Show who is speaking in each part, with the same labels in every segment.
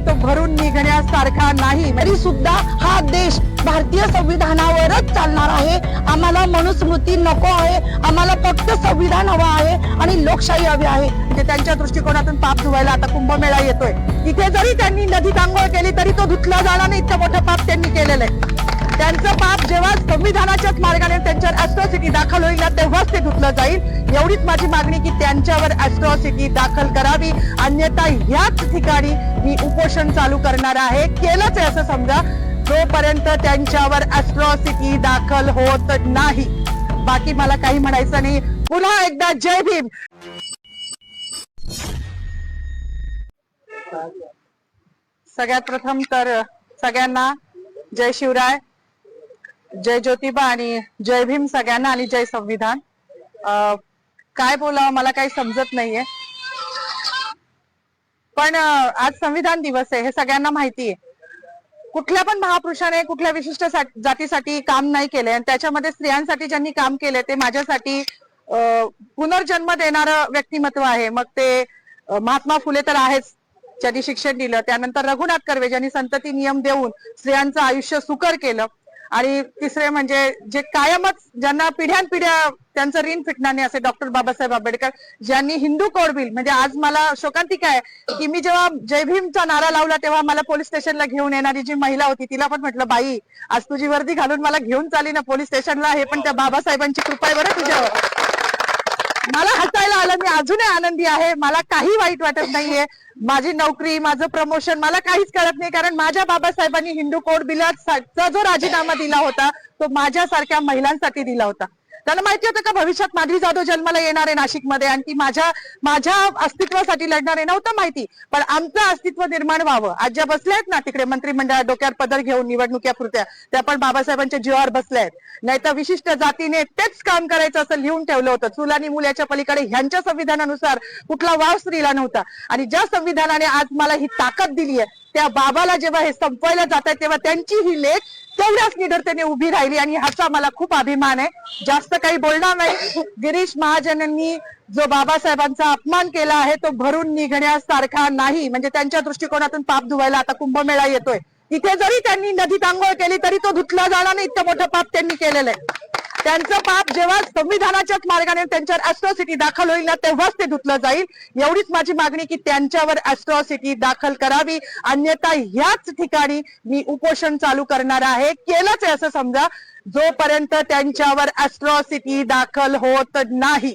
Speaker 1: तो भरून निघण्यासारखा नाही। तरी सुद्धा हा देश भारतीय संविधानावरच चालणार आहे। आम्हाला मनुस्मृती नको आहे, आम्हाला फक्त संविधान हवं आहे आणि लोकशाही हवी आहे। म्हणजे त्यांच्या दृष्टिकोनातून पाप धुवायला आता कुंभमेळा येतोय। तिथे जरी त्यांनी नदीत आंघोळ केली तरी तो धुतला जाणार नाही, इतकं मोठं पाप त्यांनी केलेलं आहे। त्यांचं पाप जेव्हा संविधानाच्याच मार्गाने त्यांच्यावर ॲट्रॉसिटी दाखल होईल ना तेव्हाच ते धुतलं जाईल। एवढीच माझी मागणी की त्यांच्यावर ॲट्रॉसिटी दाखल करावी, अन्यथा ह्याच ठिकाणी मी उपोषण चालू करणार आहे। केलंच आहे असं समजा, जोपर्यंत त्यांच्यावर ॲट्रॉसिटी दाखल होत नाही। बाकी मला काही म्हणायचं नाही। पुन्हा एकदा जय भीम। सगळ्यात प्रथम तर सगळ्यांना जय शिवराय, जय ज्योतिबा आणि जय भीम सगळ्यांना आणि जय संविधान। काय बोलावं मला काही समजत नाहीये, पण आज संविधान दिवस आहे हे सगळ्यांना माहिती आहे। कुठल्या पण महापुरुषाने कुठल्या विशिष्ट जातीसाठी काम नाही केले आणि त्याच्यामध्ये स्त्रियांसाठी ज्यांनी काम केले ते माझ्यासाठी पुनर्जन्म देणारं व्यक्तिमत्व आहे। मग ते महात्मा फुले तर आहेच, ज्यांनी शिक्षण दिलं, त्यानंतर रघुनाथ कर्वे ज्यांनी संतती नियम देऊन स्त्रियांचं आयुष्य सुकर केलं, आणि तिसरे म्हणजे जे कायमच ज्यांना पिढ्यानपिढ्या त्यांचं ऋण फिटणार नाही असे डॉक्टर बाबासाहेब आंबेडकर, ज्यांनी हिंदू कोड बिल, म्हणजे आज मला शोकांतिका आहे की मी जेव्हा जय भीमचा नारा लावला तेव्हा मला पोलीस स्टेशनला घेऊन येणारी जी महिला होती तिला पण म्हटलं, बाई आज तुझी वर्दी घालून मला घेऊन चाली ना पोलीस स्टेशनला, हे पण त्या बाबासाहेबांची कृपा आहे बरं तुझ्यावर। मला हसायला आलं, मी अजूनही आनंदी आहे, मला काही वाईट वाटत नाहीये। माझी नोकरी, माझं प्रमोशन मला काहीच कळत नाही, कारण माझ्या बाबासाहेबांनी हिंदू कोड बिलाचा जो राजीनामा दिला होता तो माझ्यासारख्या महिलांसाठी दिला होता। त्यांना माहिती होतं का भविष्यात माधवी जाधव जन्माला येणार आहे नाशिकमध्ये आणि ती माझ्या अस्तित्वासाठी लढणार आहे, नव्हतं माहिती, पण आमचं अस्तित्व निर्माण व्हावं। आज ज्या बसल्या आहेत ना तिकडे मंत्रिमंडळात डोक्यावर पदर घेऊन निवडणुक्या पुरत्या, त्या पण बाबासाहेबांच्या जीवावर बसल्या आहेत। नाही तर विशिष्ट जातीने तेच काम करायचं असं लिहून ठेवलं होतं। चूल आणि मूल याच्या पलीकडे ह्यांच्या संविधानानुसार कुठला वाव स्त्रीला नव्हता, आणि ज्या संविधानाने आज मला ही ताकद दिली आहे त्या बाबाला जेव्हा हे संपवायला जात आहे तेव्हा त्यांची ही लेख तेवढ्याच निडरतेने उभी राहिली, आणि ह्याचा मला खूप अभिमान आहे। जास्त काही बोलणार नाही। गिरीश महाजनांनी जो बाबासाहेबांचा अपमान केला आहे तो भरून निघण्यासारखा नाही। म्हणजे त्यांच्या दृष्टिकोनातून पाप धुवायला आता कुंभमेळा येतोय। तिथे जरी त्यांनी नदीत आंघोळ केली तरी तो धुतला जाणार नाही, इतकं मोठं पाप त्यांनी केलेलं आहे। त्यांचं पाप जेव्हा संविधानाच्याच मार्गाने त्यांच्यावर ॲट्रॉसिटी दाखल होईल ना तेव्हाच ते धुतलं जाईल। एवढीच माझी मागणी की त्यांच्यावर ॲट्रॉसिटी दाखल करावी, अन्यथा ह्याच ठिकाणी मी उपोषण चालू करणार आहे। केलंच आहे असं समजा, जोपर्यंत त्यांच्यावर ॲट्रॉसिटी दाखल होत नाही।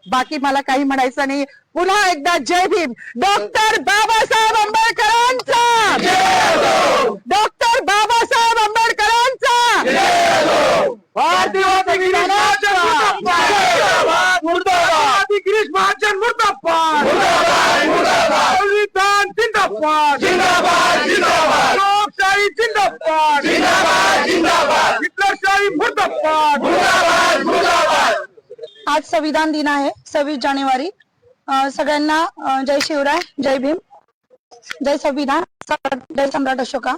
Speaker 1: बाकी मला काही म्हणायचं नाही। पुन्हा एकदा जय भीम। डॉक्टर बाबासाहेब आंबेडकरांचा, डॉक्टर बाबासाहेब आंबेडकरांचा, भारतीय गिरीश महाजन मुर्दाबाद, संविधान जिंदाबाद, लोकशाही जिंदाबाद, हिटलरशाही मुर्दाबाद। आज संविधान दिन आहे 26 जानेवारी। सगळ्यांना जय शिवराय, जय भीम, जय संविधान, जय सम्राट अशोका।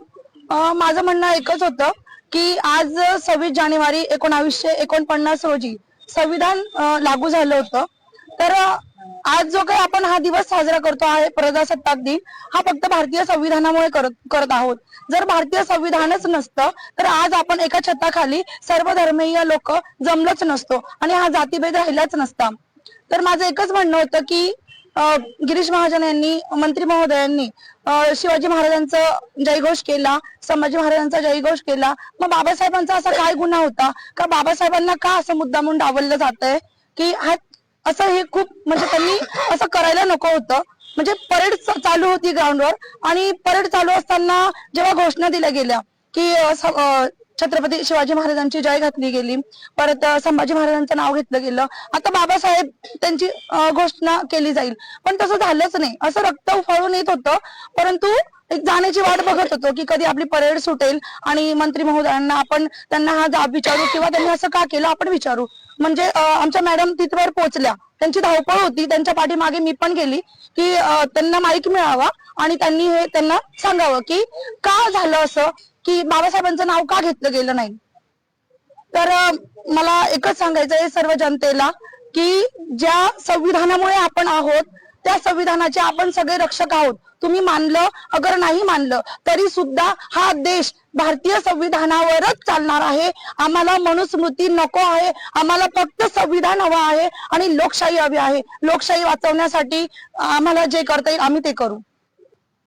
Speaker 1: माझं म्हणणं एकच होतं की आज 26 जानेवारी 1949 रोजी संविधान लागू झालं होतं। तर आज जो काही आपण हा दिवस साजरा करतो आहे प्रजासत्ताक दिन, हा फक्त भारतीय संविधानामुळे करत आहोत। जर भारतीय संविधानच नसतं तर आज आपण एका छताखाली सर्व धर्मीय लोक जमलोच नसतो आणि हा जातीभेद राहिलाच नसता। तर माझं एकच म्हणणं होतं की गिरीश महाजन यांनी, मंत्री महोदयांनी शिवाजी महाराजांचा जयघोष केला, संभाजी महाराजांचा जयघोष केला। मग बाबासाहेबांचा असा काय गुन्हा होता का बाबासाहेबांना का असं मुद्दामून डावललं जात आहे की हा असं, हे खूप म्हणजे त्यांनी असं करायला नको होतं। म्हणजे परेड चालू होती ग्राउंडवर, आणि परेड चालू असताना जेव्हा घोषणा दिल्या गेल्या की छत्रपती शिवाजी महाराजांची जय घातली गेली, परत संभाजी महाराजांचं नाव घेतलं गेलं, आता बाबासाहेब त्यांची घोषणा केली जाईल, पण तसं झालंच नाही। असं रक्त उफाळून येत होतं, परंतु एक जाण्याची वाट बघत होतो की कधी आपली परेड सुटेल आणि मंत्री महोदयांना आपण त्यांना हा जाब विचारू किंवा त्यांनी असं का केलं आपण विचारू। म्हणजे आमच्या मॅडम तिथवर पोहोचल्या, त्यांची धावपळ होती, त्यांच्या पाठीमागे मी पण गेली की त्यांना माईक मिळावा आणि त्यांनी हे त्यांना सांगावं की का झालं असं, की बाबासाहेबांचं नाव का घेतलं गेलं नाही। तर मला एकच सांगायचं आहे सर्व जनतेला की ज्या संविधानामुळे आपण आहोत त्या संविधानाचे आपण सगळे रक्षक आहोत।
Speaker 2: तुम्ही मानलं अगर नाही मानलं तरी सुद्धा हा देश भारतीय संविधानावरच चालणार आहे। आम्हाला मनुस्मृती नको आहे, आम्हाला फक्त संविधान हवं आहे आणि लोकशाही हवी आहे। लोकशाही वाचवण्यासाठी आम्हाला जे करता येईल आम्ही ते करू।